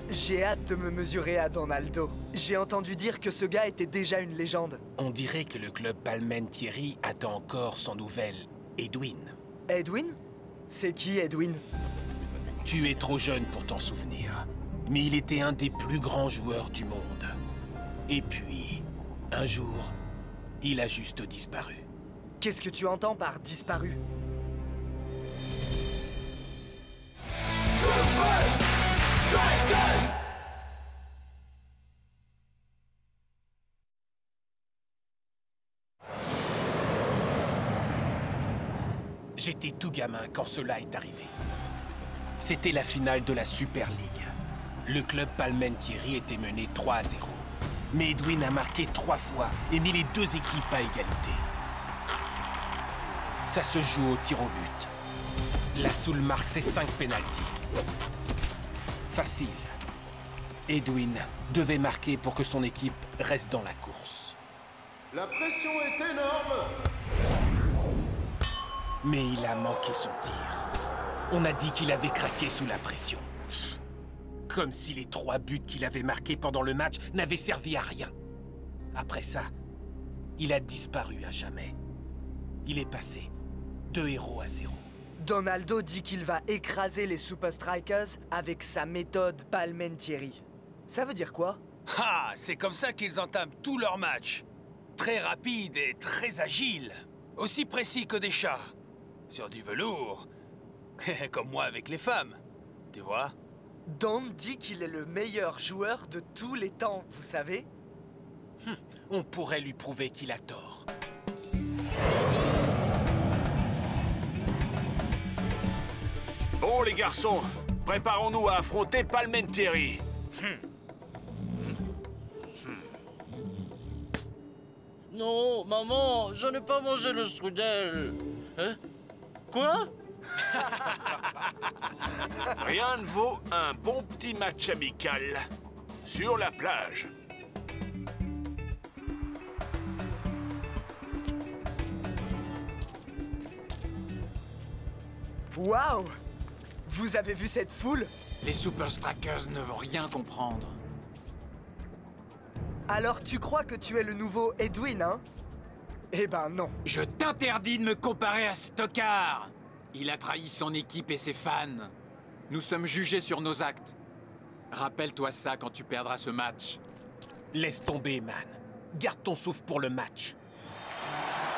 J'ai hâte de me mesurer à Donaldo. J'ai entendu dire que ce gars était déjà une légende. On dirait que le club Palmentieri attend encore son nouvel Edwin. Edwin? C'est qui, Edwin? Tu es trop jeune pour t'en souvenir. Mais il était un des plus grands joueurs du monde. Et puis, un jour, il a juste disparu. Qu'est-ce que tu entends par disparu? J'étais tout gamin quand cela est arrivé. C'était la finale de la Super League. Le club Palmentieri était mené 3-0. Mais Edwin a marqué 3 fois et mis les deux équipes à égalité. Ça se joue au tir au but. La Soule marque ses 5 pénaltys. Facile. Edwin devait marquer pour que son équipe reste dans la course. La pression est énorme! Mais il a manqué son tir. On a dit qu'il avait craqué sous la pression. Comme si les 3 buts qu'il avait marqués pendant le match n'avaient servi à rien. Après ça, il a disparu à jamais. Il est passé 2-0. Donaldo dit qu'il va écraser les Super Strikers avec sa méthode Palmentieri. Ça veut dire quoi? Ah, c'est comme ça qu'ils entament tous leurs matchs. Très rapides et très agiles. Aussi précis que des chats. Sur du velours. Comme moi avec les femmes. Tu vois? Don dit qu'il est le meilleur joueur de tous les temps, vous savez? On pourrait lui prouver qu'il a tort. Bon, les garçons, préparons-nous à affronter Palmentieri. Non, maman, je n'ai pas mangé le strudel. Hein? Quoi? Rien ne vaut un bon petit match amical sur la plage. Waouh! Vous avez vu cette foule? Les Super Strikers ne vont rien comprendre. Alors tu crois que tu es le nouveau Edwin, hein? Eh ben non. Je t'interdis de me comparer à Stockard. Il a trahi son équipe et ses fans. Nous sommes jugés sur nos actes. Rappelle-toi ça quand tu perdras ce match. Laisse tomber, man. Garde ton souffle pour le match.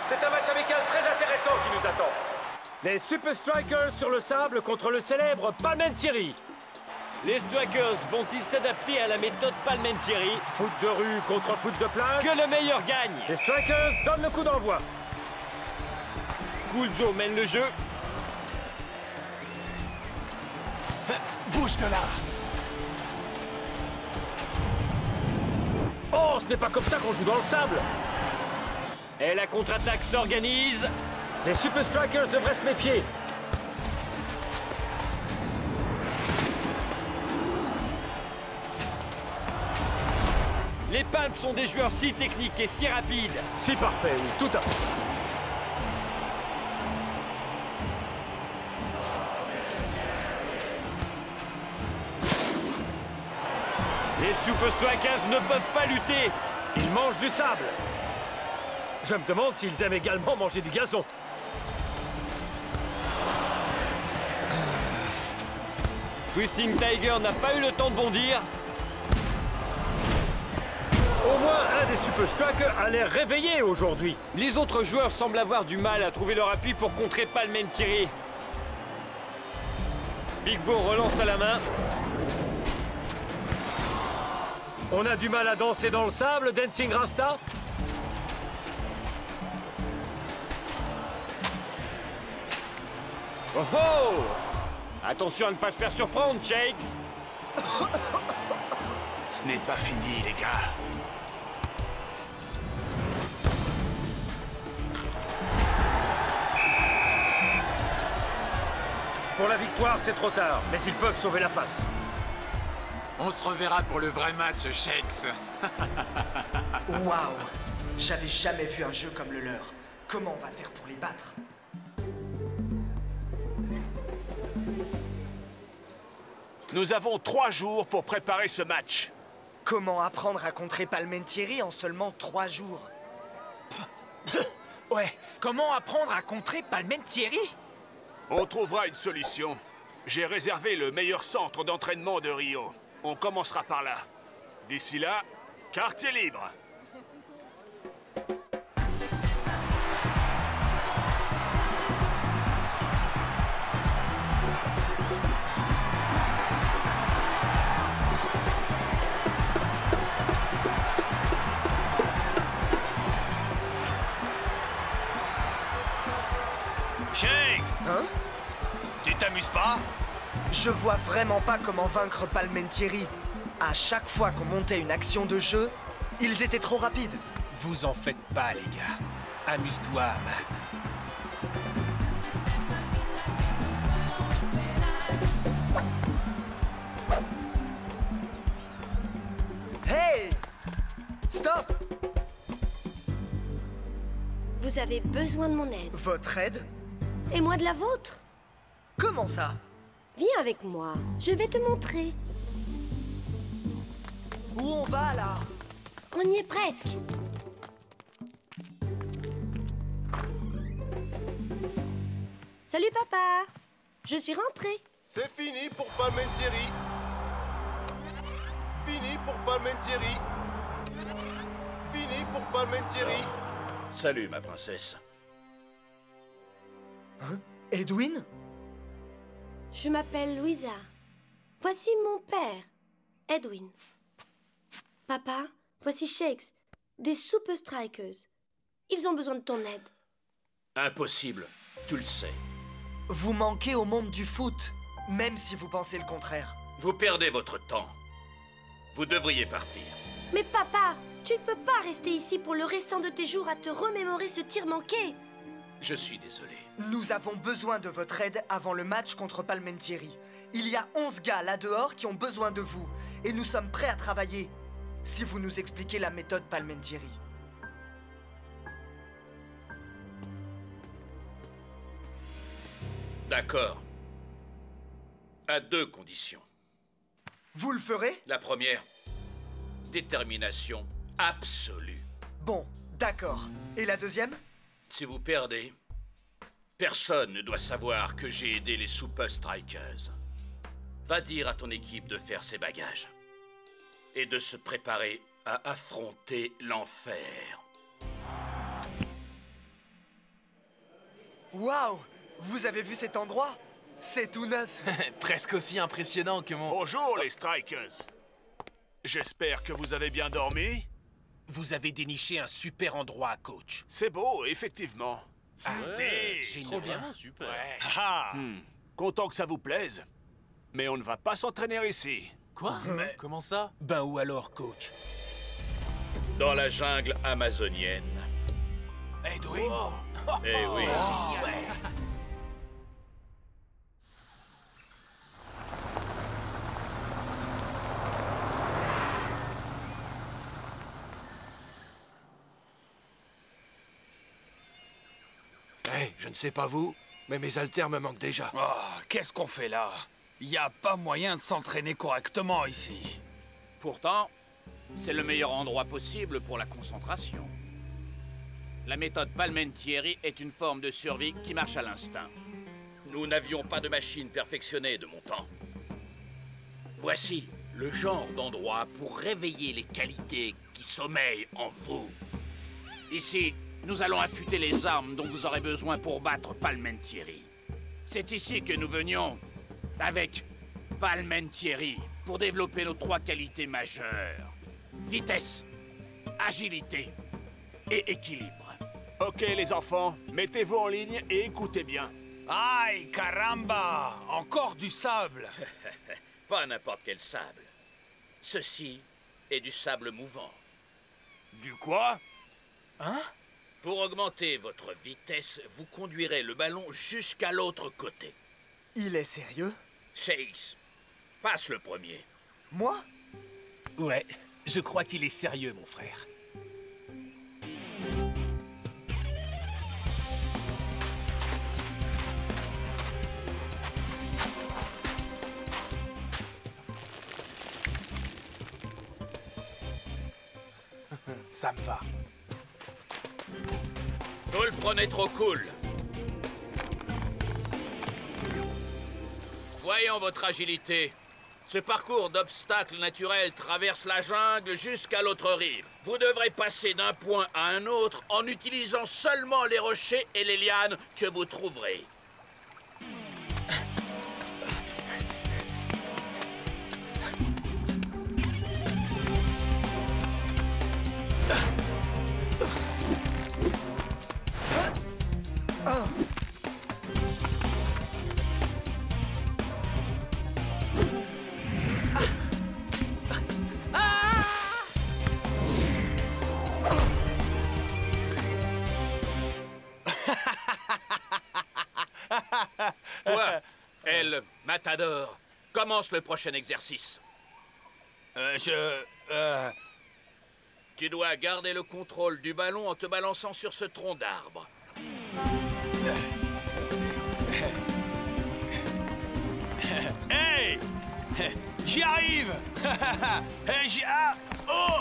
C'est un match amical très intéressant qui nous attend. Les Super Strikers sur le sable contre le célèbre Palmentieri. Les Strikers vont-ils s'adapter à la méthode Palmentieri? Foot de rue contre foot de plage. Que le meilleur gagne! Les Strikers donnent le coup d'envoi. Cool Joe mène le jeu. Bouge de là! Oh, ce n'est pas comme ça qu'on joue dans le sable. Et la contre-attaque s'organise. Les Super Strikers devraient se méfier. Les Palms sont des joueurs si techniques et si rapides. Si parfait, oui, tout à fait. Les Super Strikers ne peuvent pas lutter. Ils mangent du sable. Je me demande s'ils aiment également manger du gazon. Twisting Tiger n'a pas eu le temps de bondir. Au moins, un des Super Strikers a l'air réveillé aujourd'hui. Les autres joueurs semblent avoir du mal à trouver leur appui pour contrer Palmentieri. Big Bo relance à la main. On a du mal à danser dans le sable, Dancing Rasta? Oh oh! Attention à ne pas se faire surprendre, Shakes. Ce n'est pas fini, les gars. Pour la victoire, c'est trop tard, mais ils peuvent sauver la face. On se reverra pour le vrai match, Shakes. Waouh! J'avais jamais vu un jeu comme le leur. Comment on va faire pour les battre? Nous avons 3 jours pour préparer ce match. Comment apprendre à contrer Palmentieri en seulement 3 jours? Ouais, comment apprendre à contrer Palmentieri? On trouvera une solution. J'ai réservé le meilleur centre d'entraînement de Rio. On commencera par là. D'ici là, quartier libre. Shakes! Hein? Tu t'amuses pas? Je vois vraiment pas comment vaincre Palmentieri. À chaque fois qu'on montait une action de jeu, ils étaient trop rapides. Vous en faites pas, les gars. Amuse-toi, man. Hey! Stop! Vous avez besoin de mon aide. Votre aide? Et moi de la vôtre. Comment ça? Viens avec moi. Je vais te montrer. Où on va, là? On y est presque. Salut, papa. Je suis rentrée. C'est fini pour Palmentieri. Fini pour Palmentieri. Fini pour Palmentieri. Salut, ma princesse. Hein? Edwin? Je m'appelle Louisa. Voici mon père, Edwin. Papa, voici Shakes, des Super Strikers. Ils ont besoin de ton aide. Impossible, tu le sais. Vous manquez au monde du foot, même si vous pensez le contraire. Vous perdez votre temps. Vous devriez partir. Mais papa, tu ne peux pas rester ici pour le restant de tes jours à te remémorer ce tir manqué. Je suis désolé. Nous avons besoin de votre aide avant le match contre Palmentieri. Il y a 11 gars là dehors qui ont besoin de vous, et nous sommes prêts à travailler. Si vous nous expliquez la méthode Palmentieri. D'accord. À 2 conditions. Vous le ferez? La première, détermination absolue. Bon, d'accord. Et la deuxième? Si vous perdez, personne ne doit savoir que j'ai aidé les Super Strikers. Va dire à ton équipe de faire ses bagages et de se préparer à affronter l'enfer. Waouh! Vous avez vu cet endroit? C'est tout neuf. Presque aussi impressionnant que mon... Bonjour les Strikers. J'espère que vous avez bien dormi. Vous avez déniché un super endroit, coach. C'est beau, effectivement. Ah, Si. génial. Trop bien, super. Ouais. Ah! Content que ça vous plaise. Mais on ne va pas s'entraîner ici. Quoi? Comment ça? Ben où alors, coach? Dans la jungle amazonienne. Edwin? Eh oui. Hey, je ne sais pas vous, mais mes haltères me manquent déjà. Oh, qu'est-ce qu'on fait là? Il n'y a pas moyen de s'entraîner correctement ici. Pourtant, c'est le meilleur endroit possible pour la concentration. La méthode Palmentieri est une forme de survie qui marche à l'instinct. Nous n'avions pas de machine perfectionnée de mon temps. Voici le genre d'endroit pour réveiller les qualités qui sommeillent en vous. Ici, nous allons affûter les armes dont vous aurez besoin pour battre Palmentieri. C'est ici que nous venions avec Palmentieri pour développer nos 3 qualités majeures. Vitesse, agilité et équilibre. Ok les enfants, mettez-vous en ligne et écoutez bien. Aïe, caramba! Encore du sable! Pas n'importe quel sable. Ceci est du sable mouvant. Du quoi? Hein? Pour augmenter votre vitesse, vous conduirez le ballon jusqu'à l'autre côté. Il est sérieux? Shakes, passe le premier. Moi? Ouais, je crois qu'il est sérieux, mon frère. Ça me va. Vous le prenez trop cool. Voyons votre agilité. Ce parcours d'obstacles naturels traverse la jungle jusqu'à l'autre rive. Vous devrez passer d'un point à un autre en utilisant seulement les rochers et les lianes que vous trouverez. Toi, El Matador, commence le prochain exercice. Tu dois garder le contrôle du ballon en te balançant sur ce tronc d'arbre. Hey! J'y arrive! Hey, oh!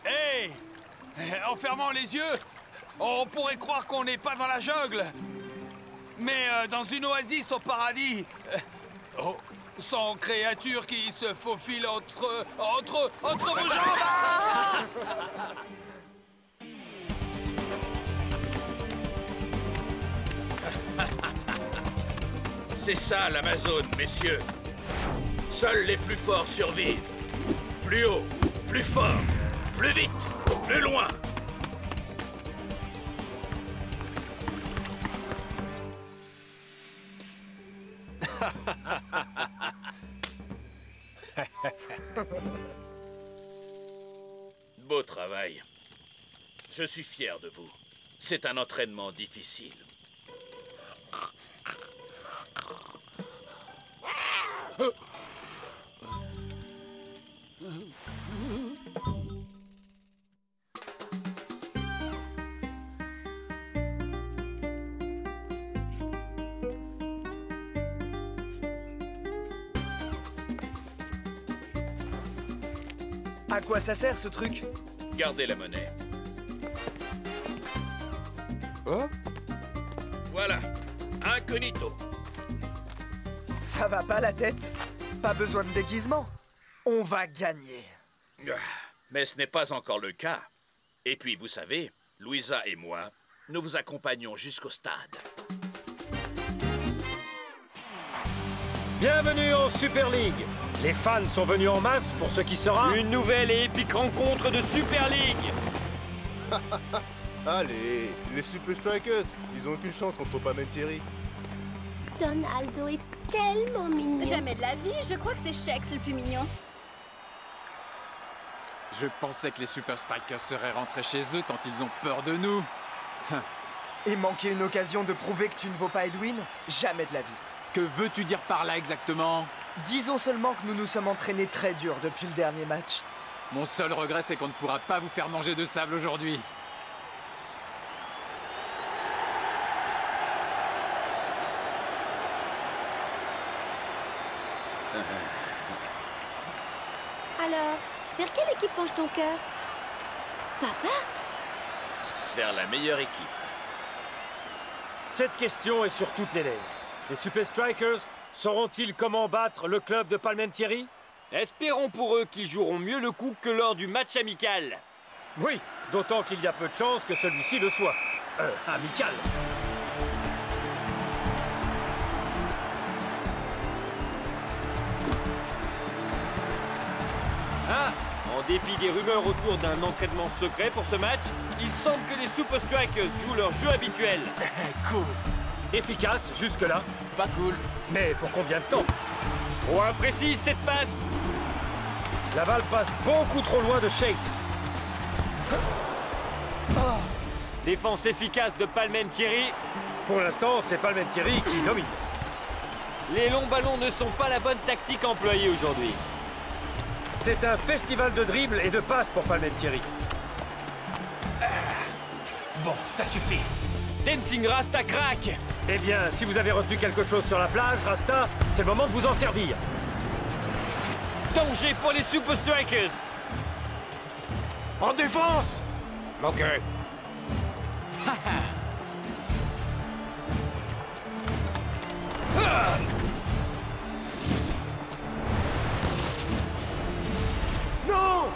Hey! En fermant les yeux, on pourrait croire qu'on n'est pas dans la jungle. Mais dans une oasis au paradis. Sans créatures qui se faufilent entre vos jambes. C'est ça l'Amazone, messieurs. Seuls les plus forts survivent. Plus haut, plus fort, plus vite, plus loin. Beau travail. Je suis fier de vous. C'est un entraînement difficile. À quoi ça sert ce truc? Gardez la monnaie. Oh? Voilà, incognito. Ça va pas la tête? Pas besoin de déguisement. On va gagner. Mais ce n'est pas encore le cas. Et puis, vous savez, Louisa et moi, nous vous accompagnons jusqu'au stade. Bienvenue en Super League. Les fans sont venus en masse pour ce qui sera une nouvelle et épique rencontre de Super League. Allez, les Super Strikers, ils ont aucune chance contre Palmentieri. Donaldo est tellement mignon. Jamais de la vie, je crois que c'est Shex le plus mignon. Je pensais que les Super Strikers seraient rentrés chez eux tant ils ont peur de nous. Et manquer une occasion de prouver que tu ne vaux pas Edwin? Jamais de la vie. Que veux-tu dire par là exactement? Disons seulement que nous nous sommes entraînés très dur depuis le dernier match. Mon seul regret, c'est qu'on ne pourra pas vous faire manger de sable aujourd'hui. Alors, vers quelle équipe penche ton cœur? Papa? Vers la meilleure équipe. Cette question est sur toutes les lèvres. Les Super Strikers sauront-ils comment battre le club de Palmentieri? Espérons pour eux qu'ils joueront mieux le coup que lors du match amical. Oui, d'autant qu'il y a peu de chances que celui-ci le soit. Amical. Ah, en dépit des rumeurs autour d'un entraînement secret pour ce match, il semble que les Super Strikers jouent leur jeu habituel. Cool. Efficace jusque-là. Pas cool. Mais pour combien de temps? Trop imprécise cette passe. La balle passe beaucoup trop loin de Shakes. Défense efficace de Palmentieri. Pour l'instant, c'est Palmentieri qui domine. Les longs ballons ne sont pas la bonne tactique employée aujourd'hui. C'est un festival de dribbles et de passes pour Palmentieri. Bon, ça suffit. Dancing Rasta crack. Eh bien, si vous avez retenu quelque chose sur la plage, Rasta, c'est le moment de vous en servir. Danger pour les Super Strikers. En défense. Ok. Non!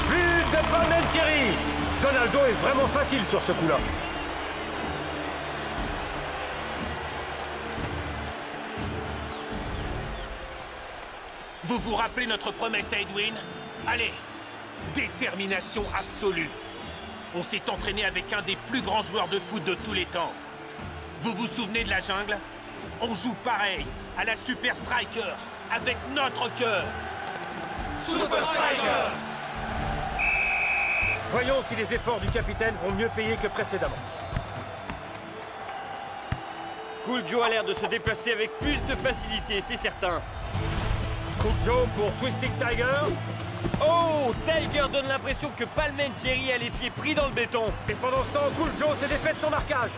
But de Palmentieri! Donaldo est vraiment facile sur ce coup-là. Vous vous rappelez notre promesse à Edwin? Allez, détermination absolue. On s'est entraîné avec un des plus grands joueurs de foot de tous les temps. Vous vous souvenez de la jungle? On joue pareil, à la Super Strikers, avec notre cœur. Super Strikers! Voyons si les efforts du capitaine vont mieux payer que précédemment. Cool Joe a l'air de se déplacer avec plus de facilité, c'est certain. Cool Joe pour Twisting Tiger. Oh, Tiger donne l'impression que Palmentieri a les pieds pris dans le béton. Et pendant ce temps, Cool Joe s'est défait de son marquage.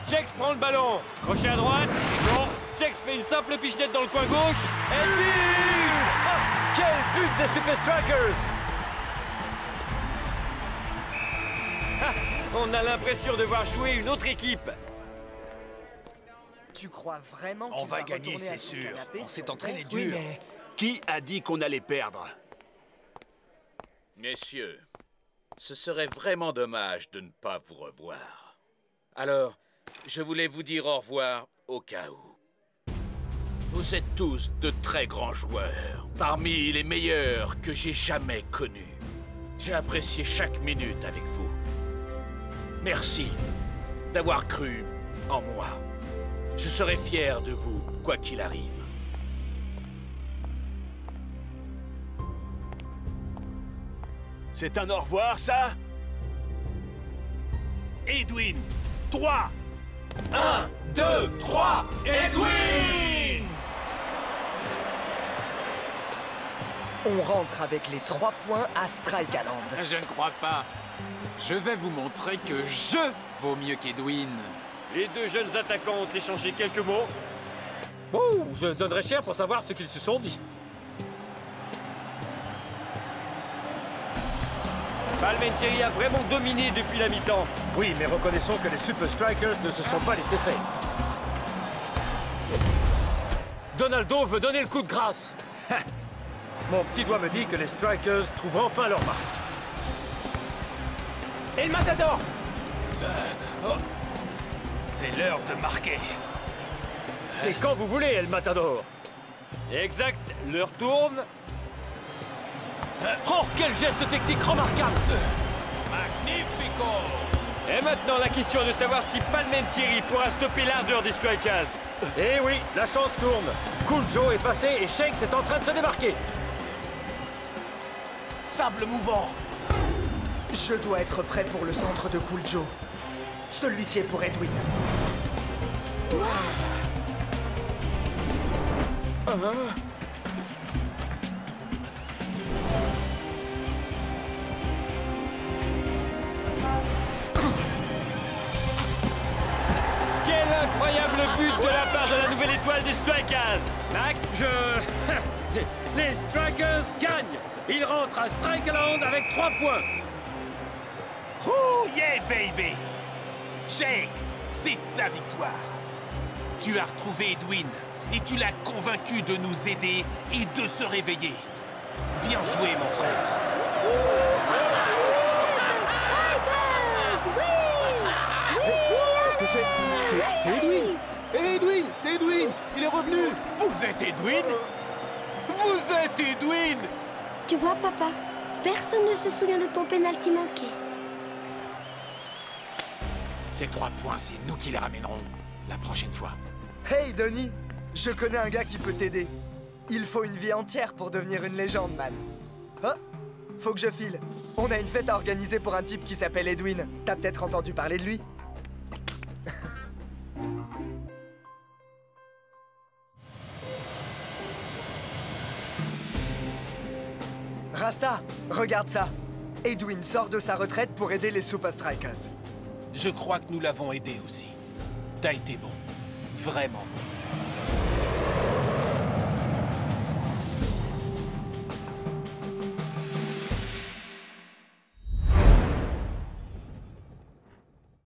Chex prend le ballon. Crochet à droite. Non. Chex fait une simple pichenette dans le coin gauche. Et but! Ah, quel but des Super Strikers! Ah, on a l'impression de voir jouer une autre équipe. Tu crois vraiment On qu'il va va gagner, retourner à c'est son sûr. canapé On si s'est entraîné perd? dur. Mais qui a dit qu'on allait perdre? Messieurs, ce serait vraiment dommage de ne pas vous revoir. Alors, je voulais vous dire au revoir au cas où. Vous êtes tous de très grands joueurs, parmi les meilleurs que j'ai jamais connus. J'ai apprécié chaque minute avec vous. Merci d'avoir cru en moi. Je serai fier de vous, quoi qu'il arrive. C'est un au revoir, ça? Edwin, 3, 1, 2, 3, Edwin! On rentre avec les 3 points à Strikeland. Je ne crois pas. Je vais vous montrer que je vaux mieux qu'Edwin. Les deux jeunes attaquants ont échangé quelques mots. Oh, je donnerais cher pour savoir ce qu'ils se sont dit. Palmentieri a vraiment dominé depuis la mi-temps. Oui, mais reconnaissons que les Super Strikers ne se sont pas laissés faire. Donaldo veut donner le coup de grâce. Mon petit doigt me dit que les Strikers trouvent enfin leur marque. Et le Matador! C'est l'heure de marquer. C'est quand vous voulez, El Matador. Exact, l'heure tourne. Oh, quel geste technique remarquable! Magnifico! Et maintenant, la question est de savoir si Palmentieri pourra stopper l'ardeur des Strikers. Eh oui, la chance tourne. Cool Joe est passé et Shanks est en train de se démarquer. Sable mouvant. Je dois être prêt pour le centre de Cool Joe. Celui-ci est pour Edwin. Quel incroyable but de la part de la nouvelle étoile des Strikers. Mac, les Strikers gagnent. Ils rentrent à Strikeland avec 3 points. Oh yeah, baby! Shakes, c'est ta victoire. Tu as retrouvé Edwin et tu l'as convaincu de nous aider et de se réveiller. Bien joué, mon frère. Est-ce que c'est Edwin? Hé, Edwin! C'est Edwin! Il est revenu! Vous êtes Edwin? Vous êtes Edwin? Tu vois, papa, personne ne se souvient de ton pénalty manqué. Ces 3 points, c'est nous qui les ramènerons la prochaine fois. Hey, Donnie! Je connais un gars qui peut t'aider. Il faut une vie entière pour devenir une légende, man. Oh! Faut que je file. On a une fête à organiser pour un type qui s'appelle Edwin. T'as peut-être entendu parler de lui? Rasta, regarde ça. Edwin sort de sa retraite pour aider les Super Strikers. Je crois que nous l'avons aidé aussi. T'as été bon. Vraiment bon.